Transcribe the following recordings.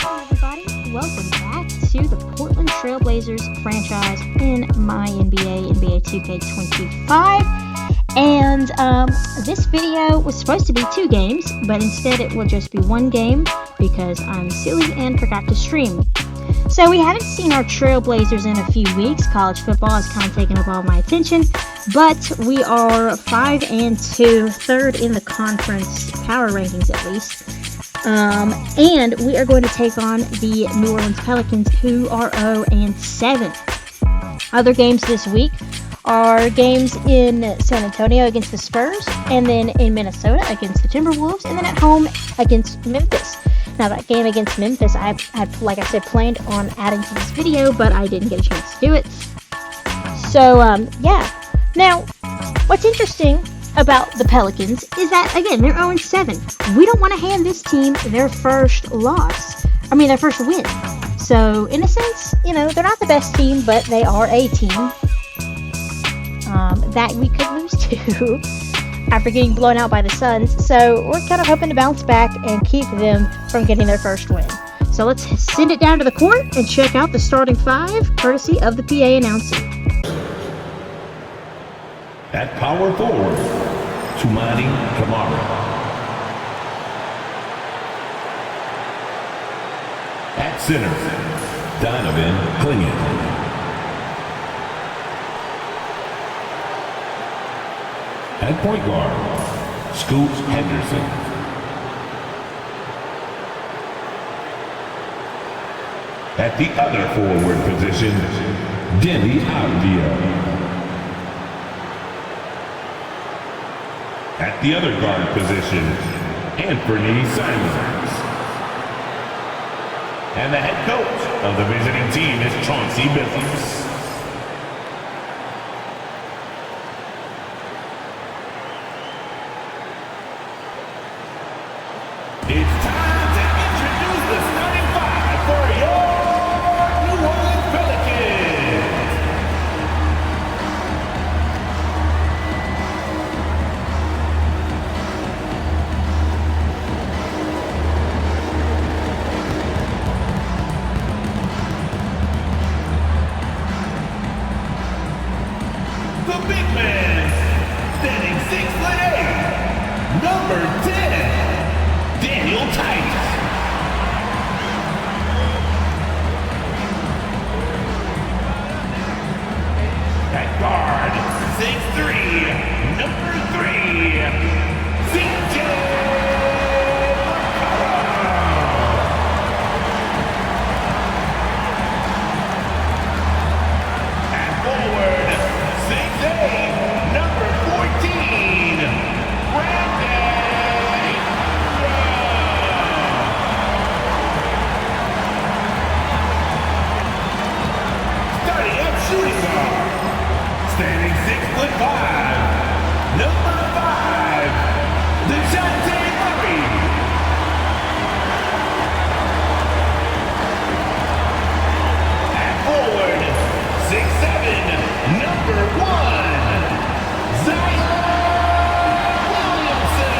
Everybody, welcome back to the Portland Trailblazers franchise in my NBA 2K25. And this video was supposed to be 2 games, but instead it will just be 1 game because I'm silly and forgot to stream. So we haven't seen our Trailblazers in a few weeks. College football has kind of taken up all my attention, but we are 5-2, third in the conference power rankings at least. And we are going to take on the New Orleans Pelicans, who are 0-7. Other games this week are games in San Antonio against the Spurs, and then in Minnesota against the Timberwolves, and then at home against Memphis. Now, that game against Memphis, I had, like I said, planned on adding to this video, but I didn't get a chance to do it. So, yeah. Now, what's interesting about the Pelicans is that, again, they're 0-7. We don't want to hand this team their first their first win. So, in a sense, they're not the best team, but they are a team that we could lose to after getting blown out by the Suns. So, we're kind of hoping to bounce back and keep them from getting their first win. So, let's send it down to the court and check out the starting 5, courtesy of the PA announcer. At power forward, Toumani Camara. At center, Donovan Clingan. At point guard, Scoot Henderson. At the other forward position, Deni Avdija. At the other guard position, Anthony Simons. And the head coach of the visiting team is Chauncey Billups. It's time to introduce the starting 5 for your New Orleans Pelicans. The big man, standing 6'8", number 10, Daniel Theis. At guard, 6'3", number 3, CJ. Standing 6'5", number 5, DeJounte Murray. At forward, 6'7", number 1, Zion Williamson.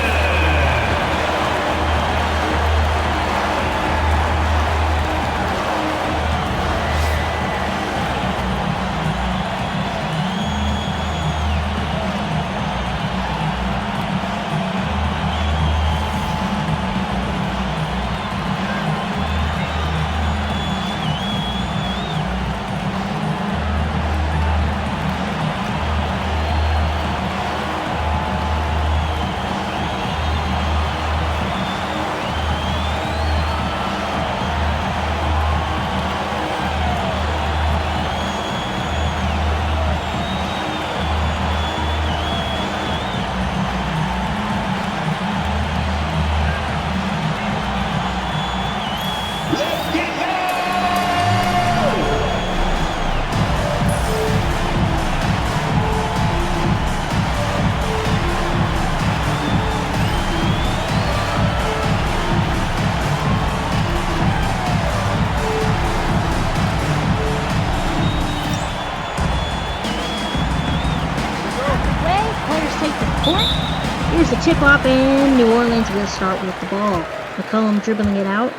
Here's the tip-off, and New Orleans will start with the ball. McCollum dribbling it out.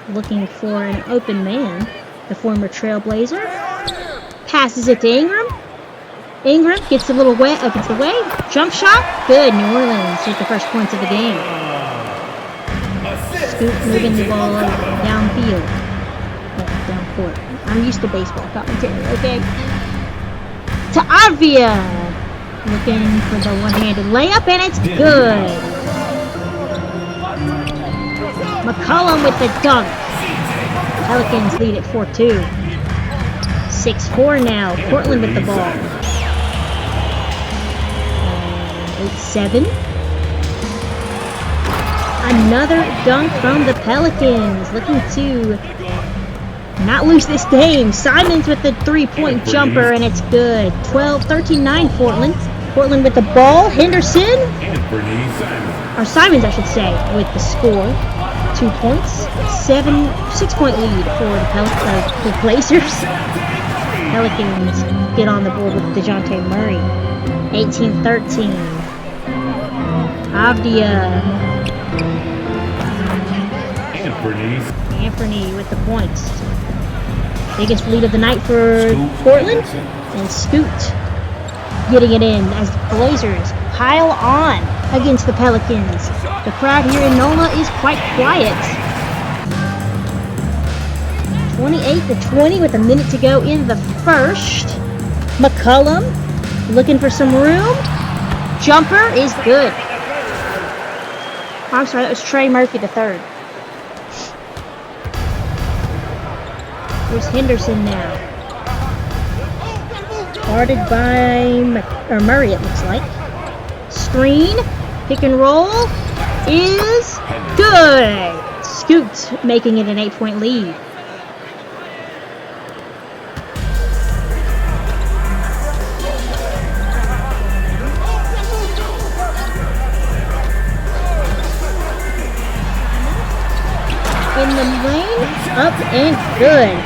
looking for an open man. The former Trailblazer passes it to Ingram. Ingram gets a little wet against the way. Jump shot. Good. New Orleans with the first points of the game. Scoot moving the ball downfield. Down court. I'm used to baseball commentary, okay? To Avia. Looking for the one-handed layup, and it's good. McCollum with the dunk. Pelicans lead at 4-2. 6-4 now. Portland with the ball. 8-7. Another dunk from the Pelicans. Looking to not lose this game. Simons with the three-point jumper, and it's good. 13-9 Portland. Portland with the ball. Henderson. Or Simons, I should say, with the score. 2 points. 6-point lead for the Blazers. Pelicans get on the board with DeJounte Murray. 18-13. Avdia. Anthony with the points. Biggest lead of the night for Portland. And Scoot getting it in as the Blazers pile on against the Pelicans. The crowd here in NOLA is quite quiet. 28-20 with a minute to go in the first. McCollum looking for some room. Jumper is good. I'm sorry, that was Trey Murphy the third. Here's Henderson now. Guarded by Murray, it looks like. Screen, pick and roll is good. Scoot making it an 8-point lead. In the lane, up and good.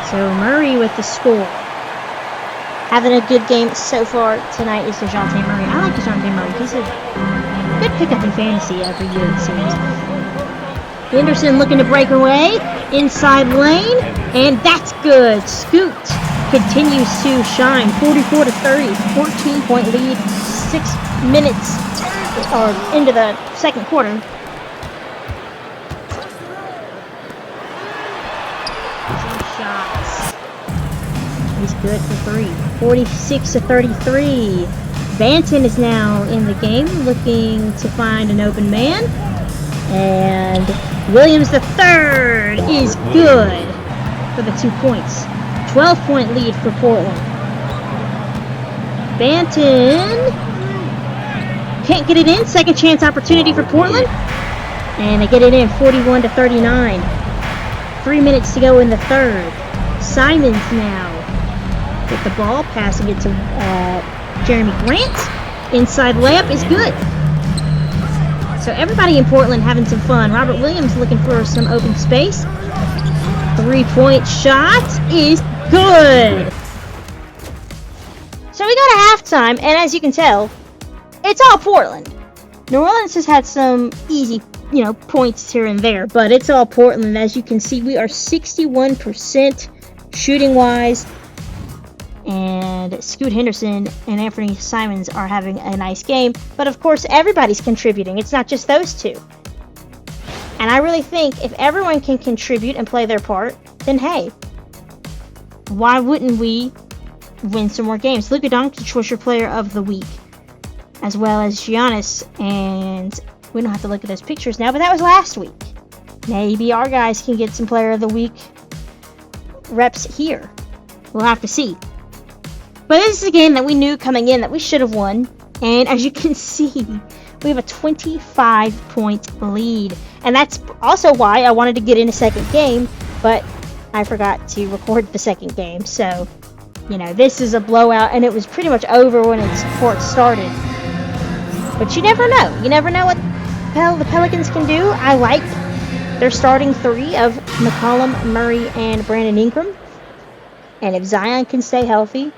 So Murray with the score. Having a good game so far tonight is DeJounte Murray. I like DeJounte Murray. He's a good pickup in fantasy every year, it seems. Henderson looking to break away. Inside lane. And that's good. Scoot continues to shine. 44-30. 14-point lead. 6 minutes or into the second quarter. Shots. He's good for 3. 46-33. Banton is now in the game, looking to find an open man. And Williams the third is good for the 2 points. 12-point lead for Portland. Banton can't get it in. Second chance opportunity for Portland. And they get it in 41-39. 3 minutes to go in the third. Simons now with the ball, passing it to Jeremy Grant. Inside layup is good. So everybody in Portland having some fun. Robert Williams looking for some open space. 3-point shot is good. So we go to halftime, and as you can tell, it's all Portland. New Orleans has had some easy points here and there, but it's all Portland. As you can see, we are 61% shooting wise, and Scoot Henderson and Anthony Simons are having a nice game, but of course everybody's contributing. It's not just those two, and I really think if everyone can contribute and play their part, then hey, why wouldn't we win some more games? Luka Doncic was your player of the week, as well as Giannis, and we don't have to look at those pictures now, but that was last week. Maybe our guys can get some player of the week reps here. We'll have to see. But this is a game that we knew coming in that we should have won. And as you can see, we have a 25-point lead. And that's also why I wanted to get in a second game, but I forgot to record the second game. So, this is a blowout, and it was pretty much over when before it started. But you never know. You never know what the Pelicans can do. I like their starting three of McCollum, Murray, and Brandon Ingram. And if Zion can stay healthy,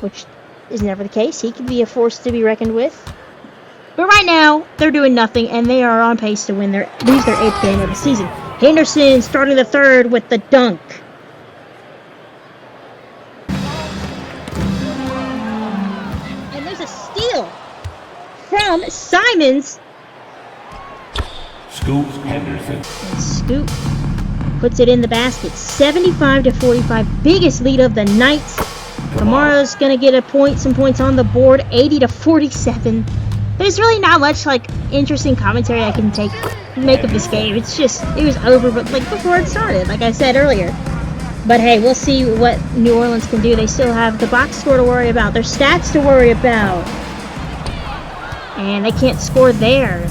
which is never the case, he could be a force to be reckoned with. But right now, they're doing nothing, and they are on pace to lose their 8th game of the season. Henderson starting the third with the dunk. And there's a steal from Simons. Scoot Henderson. And Scoot puts it in the basket. 75-45, biggest lead of the night. Kamara's gonna get some points on the board. 80-47. There's really not much like interesting commentary I can make of this game. It's just it was over, but like before it started, like I said earlier. But hey, we'll see what New Orleans can do. They still have the box score to worry about, their stats to worry about, and they can't score there.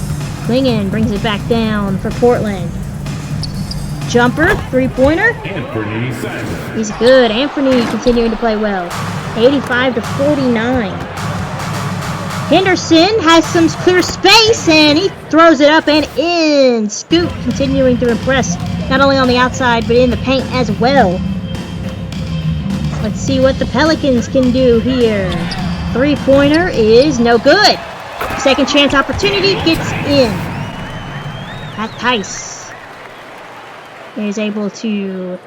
Klingon brings it back down for Portland. Jumper, three-pointer. Anthony Simons. He's good. Anthony continuing to play well. 85-49. Henderson has some clear space, and he throws it up and in. Scoot continuing to impress, not only on the outside, but in the paint as well. Let's see what the Pelicans can do here. Three-pointer is no good. Second chance opportunity gets in. Pat Tice is able to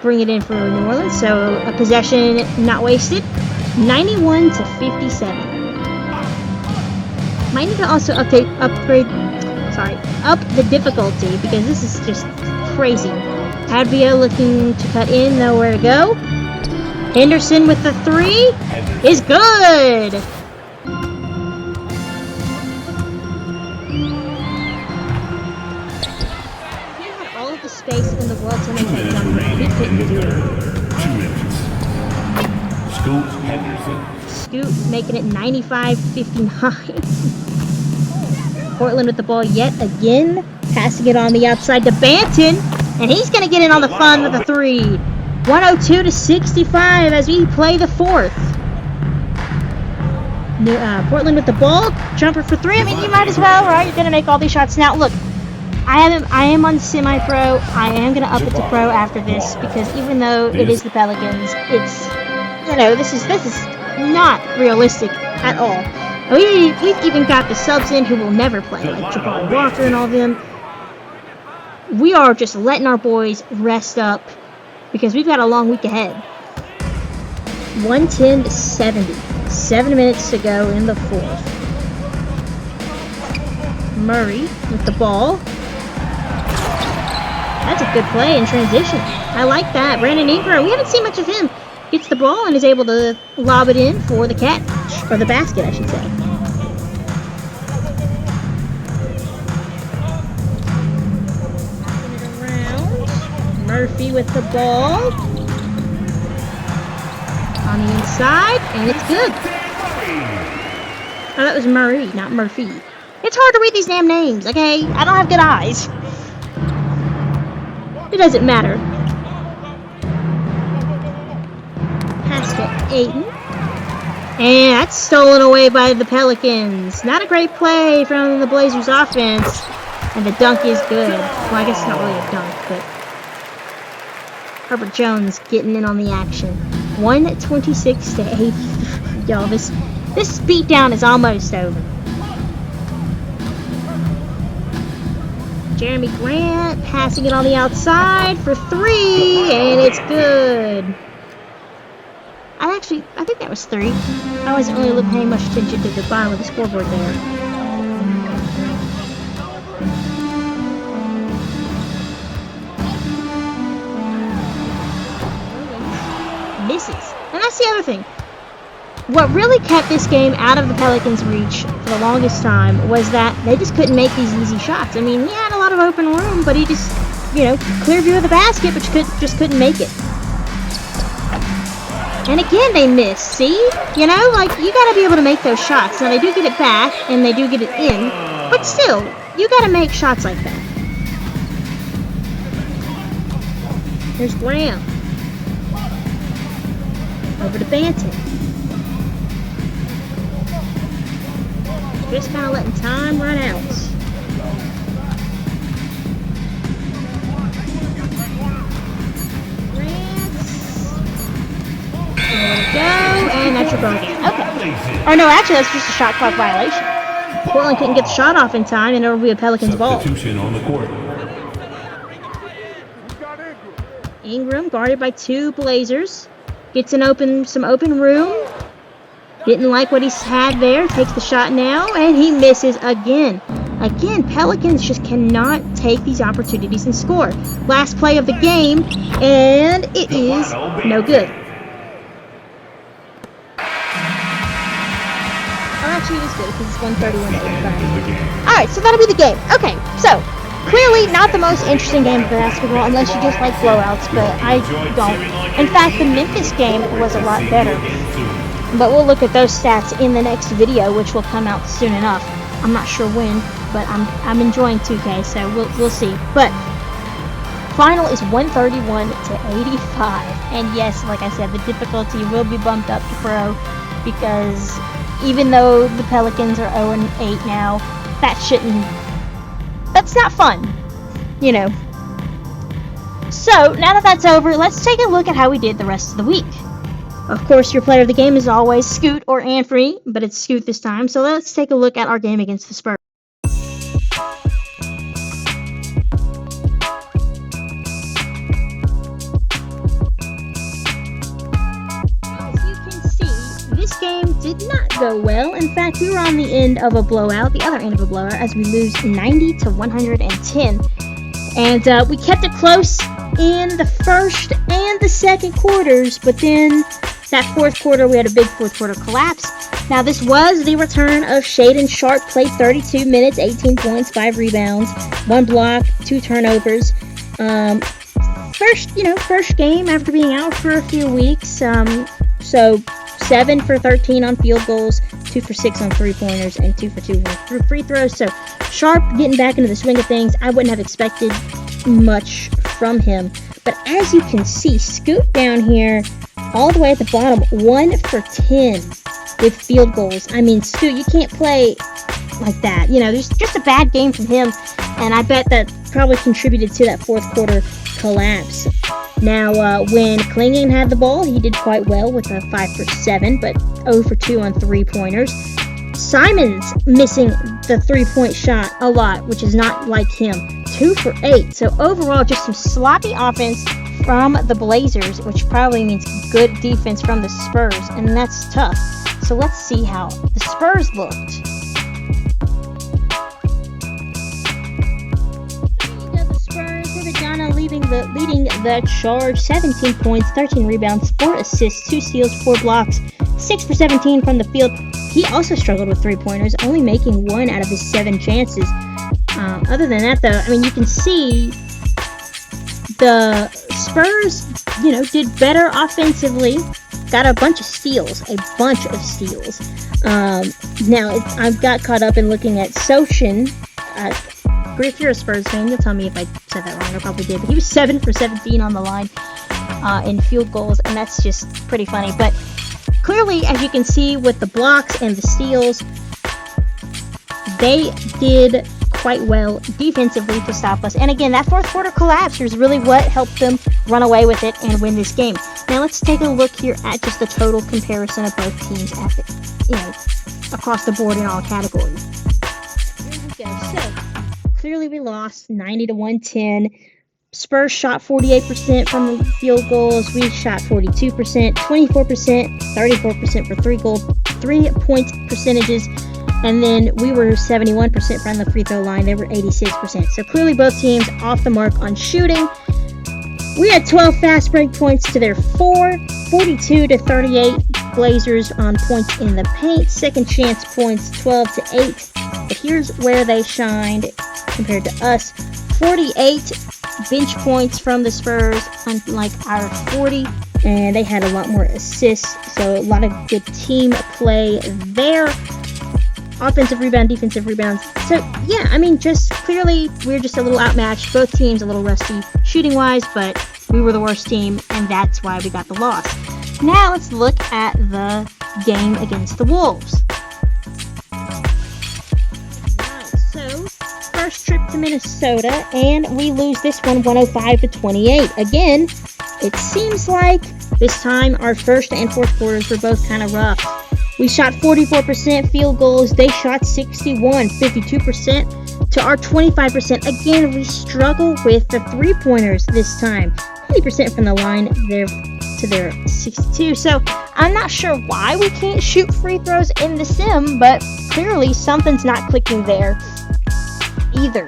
bring it in for New Orleans, so a possession not wasted. 91-57. Might need to also up the difficulty because this is just crazy. Advia looking to cut in, nowhere to go. Henderson with the three is good. He had all of the space in the world to make that jumper, and he couldn't do it. 2 minutes. Scoot Henderson. Scoot making it 95-59. Portland with the ball yet again, passing it on the outside to Banton, and he's going to get in on the fun with a three. 102-65 as we play the fourth. Portland with the ball, jumper for three. I mean, you might as well, right? You're going to make all these shots. Now, look, I am on semi-pro. I am going to up it to pro after this because even though it is the Pelicans, it's, this is not realistic at all. We've even got the subs in who will never play, like Jabari Walker and all of them. We are just letting our boys rest up because we've got a long week ahead. 110-70. 7 minutes to go in the fourth. Murray with the ball. That's a good play in transition. I like that. Brandon Ingram, we haven't seen much of him. Gets the ball and is able to lob it in for the catch. Or the basket, I should say. Murphy with the ball. On the inside, and it's good. Oh, that was Murray, not Murphy. It's hard to read these damn names, okay? I don't have good eyes. It doesn't matter. Pass to Aiden. And that's stolen away by the Pelicans. Not a great play from the Blazers offense. And the dunk is good. Well, I guess it's not really a dunk, but Herbert Jones getting in on the action. 126-80. Y'all, this beatdown is almost over. Jeremy Grant passing it on the outside for three, and it's good. I think that was three. I wasn't really paying much attention to the bottom of the scoreboard there. Misses. And that's the other thing. What really kept this game out of the Pelicans' reach for the longest time was that they just couldn't make these easy shots. I mean, he had a lot of open room, but he just, clear view of the basket, but just couldn't make it. And again, they miss. See? You gotta be able to make those shots. Now, they do get it back, and they do get it in, but still, you gotta make shots like that. Here's Graham. Over to Banton. Just kind of letting time run out. There we go, and that's your goal again. Okay. Or no, actually, that's just a shot clock violation. Portland couldn't get the shot off in time, and it'll be a Pelicans ball. Substitution on the court. Ingram guarded by 2 Blazers. Gets some open room. Didn't like what he had there. Takes the shot now, and he misses again. Again, Pelicans just cannot take these opportunities and score. Last play of the game, and it is no good. Oh, actually, it is good because it's 131 to 85. Alright, so that'll be the game. Okay, so clearly not the most interesting game of basketball unless you just like blowouts, but I don't. In fact, the Memphis game was a lot better. But we'll look at those stats in the next video, which will come out soon enough. I'm not sure when, but I'm enjoying 2K, so we'll see. But final is 131 to 85, and yes, like I said, the difficulty will be bumped up to pro because even though the Pelicans are 0-8 now, that's not fun, you know. So now that that's over, let's take a look at how we did the rest of the week. Of course, your player of the game is always Scoot or Anfrey, but it's Scoot this time. So let's take a look at our game against the Spurs. As you can see, this game did not go well. In fact, we were on the end of a blowout, the other end of a blowout, as we lose 90 to 110. And we kept it close in the first and the second quarters, but then that fourth quarter, we had a big fourth quarter collapse. Now, this was the return of Shaedon Sharpe, played 32 minutes, 18 points, 5 rebounds, 1 block, 2 turnovers. First game after being out for a few weeks. So 7 for 13 on field goals, 2 for 6 on 3-pointers, and 2 for 2 on free throws. So Sharpe getting back into the swing of things. I wouldn't have expected much from him. But as you can see, Scoot down here, all the way at the bottom, 1 for 10 with field goals. I mean, Scoot, you can't play like that. You know, there's just a bad game from him, and I bet that probably contributed to that fourth quarter collapse. Now, when Clingan had the ball, he did quite well with a 5 for 7, but 0 for 2 on 3-pointers. Simons missing the 3-point shot a lot, which is not like him. 2 for 8. So overall, just some sloppy offense from the Blazers, which probably means good defense from the Spurs, and that's tough. So let's see how the Spurs looked. The Spurs with Adana leading the charge. 17 points, 13 rebounds, 4 assists, 2 steals, 4 blocks, 6 for 17 from the field. He also struggled with 3-pointers, only making 1 out of his 7 chances. Other than that, though, I mean, you can see the Spurs, did better offensively. Got a bunch of steals. Now, I got caught up in looking at Sochan. If you're a Spurs fan, you'll tell me if I said that wrong. I probably did. But he was 7 for 17 on the line in field goals, and that's just pretty funny. But clearly, as you can see with the blocks and the steals, they did quite well defensively to stop us. And again, that fourth quarter collapse was really what helped them run away with it and win this game. Now let's take a look here at just the total comparison of both teams across the board in all categories. Here we go. So clearly we lost 90 to 110. Spurs shot 48% from the field goals. We shot 42%, 24%, 34% for 3-point percentages. And then we were 71% from the free throw line. They were 86%. So clearly both teams off the mark on shooting. We had 12 fast break points to their 4, 42 to 38 Blazers on points in the paint. Second chance points 12 to 8. But here's where they shined compared to us. 48 bench points from the Spurs, unlike our 40. And they had a lot more assists. So a lot of good team play there. Offensive rebound, defensive rebounds. So, yeah, I mean, just clearly we're just a little outmatched. Both teams a little rusty shooting-wise, but we were the worst team, and that's why we got the loss. Now let's look at the game against the Wolves. So, first trip to Minnesota, and we lose this one 105 to 28. Again, it seems like this time our first and fourth quarters were both kind of rough. We shot 44% field goals. They shot 61, 52% to our 25%. Again, we struggle with the three-pointers this time. 80% from the line there to their 62. So I'm not sure why we can't shoot free throws in the sim, but clearly something's not clicking there either.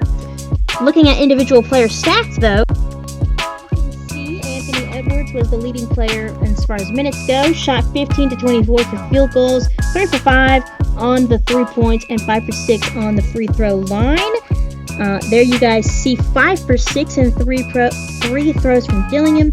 Looking at individual player stats, though, you can see Anthony Edwards was the leading player as far as minutes go. Shot 15 to 24 for field goals, 3 for 5 on the 3 points, and 5 for 6 on the free throw line. There you guys see 5 for 6 in three throws from Dillingham,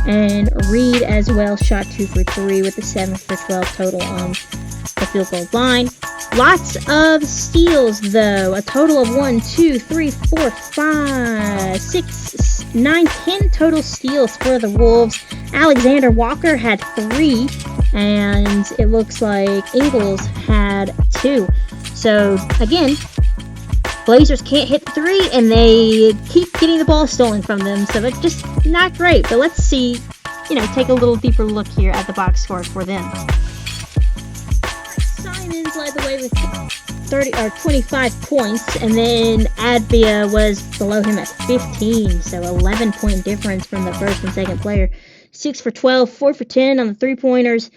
and Reed as well shot 2 for 3 with a 7 for 12 total on the field goal line. Lots of steals, though. A total of 1, 2, 3, 4, 5, 6, 9, 10 total steals for the Wolves. Alexander Walker had 3, and it looks like Ingles had 2. So, again, Blazers can't hit the 3, and they keep getting the ball stolen from them, so that's just not great. But let's see, take a little deeper look here at the box score for them. Simons led the way with 25 points, and then Advia was below him at 15, so 11-point difference from the first and second player. 6 for 12, 4 for 10 on the three-pointers.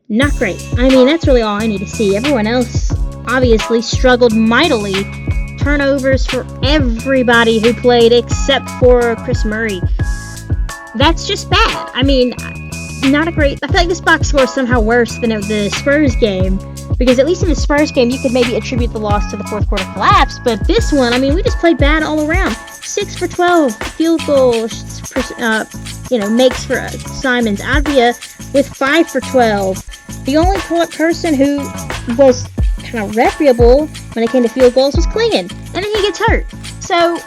Not great. I mean, that's really all I need to see. Everyone else obviously struggled mightily. Turnovers for everybody who played except for Chris Murray. That's just bad. I mean, not a great... I feel like this box score is somehow worse than the Spurs game, because at least in the Spurs game, you could maybe attribute the loss to the fourth quarter collapse, but this one, I mean, we just played bad all around. 6 for 12 field goals, makes for Simons. Advia with 5 for 12. The only person who was kind of reputable when it came to field goals was Klingon, and then he gets hurt. So,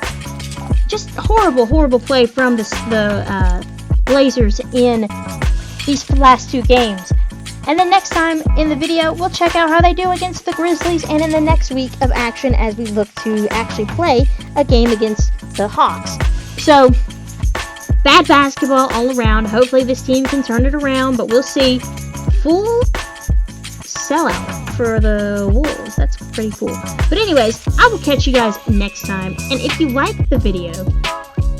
just horrible play from the Blazers in these last 2 games. And then next time in the video, we'll check out how they do against the Grizzlies, and in the next week of action as we look to actually play a game against the Hawks. So, bad basketball all around. Hopefully this team can turn it around, but we'll see. Full sellout for the Wolves. That's pretty cool. But anyways, I will catch you guys next time. And if you liked the video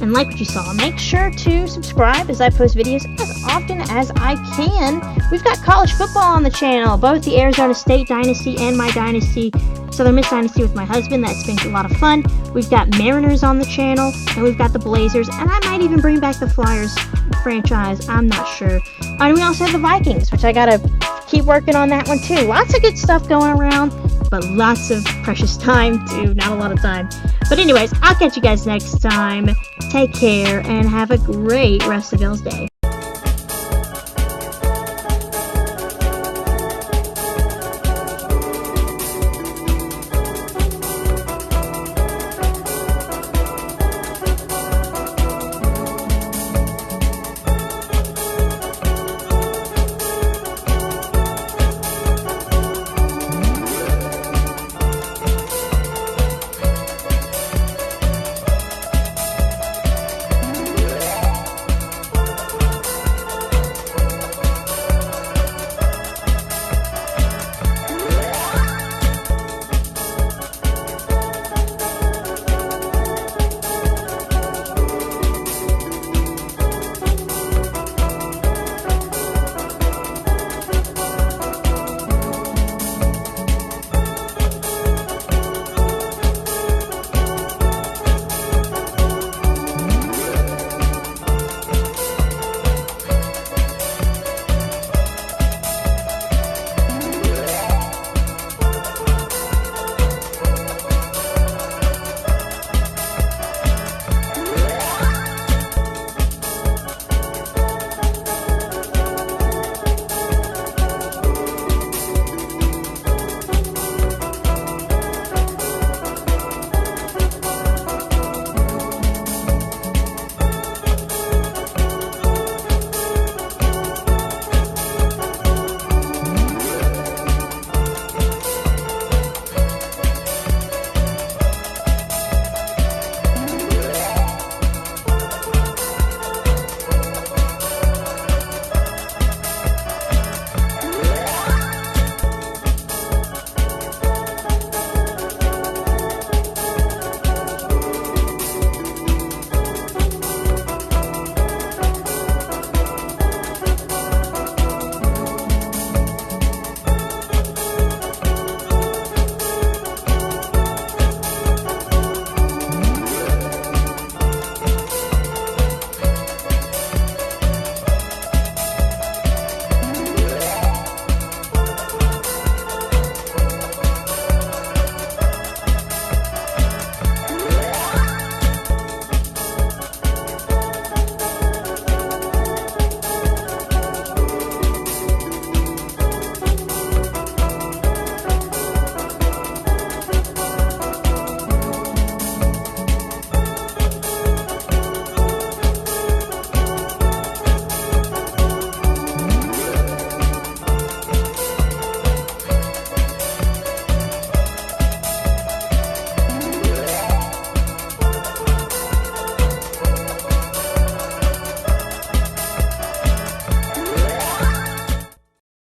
and like what you saw, make sure to subscribe as I post videos as often as I can. We've got college football on the channel, both the Arizona State Dynasty and my Dynasty, Southern Miss Dynasty with my husband. That's been a lot of fun. We've got Mariners on the channel, and we've got the Blazers, and I might even bring back the Flyers franchise. I'm not sure. And we also have the Vikings, which I gotta keep working on that one too. Lots of good stuff going around, but lots of precious time too. Not a lot of time. But anyways, I'll catch you guys next time. Take care and have a great rest of y'all's day.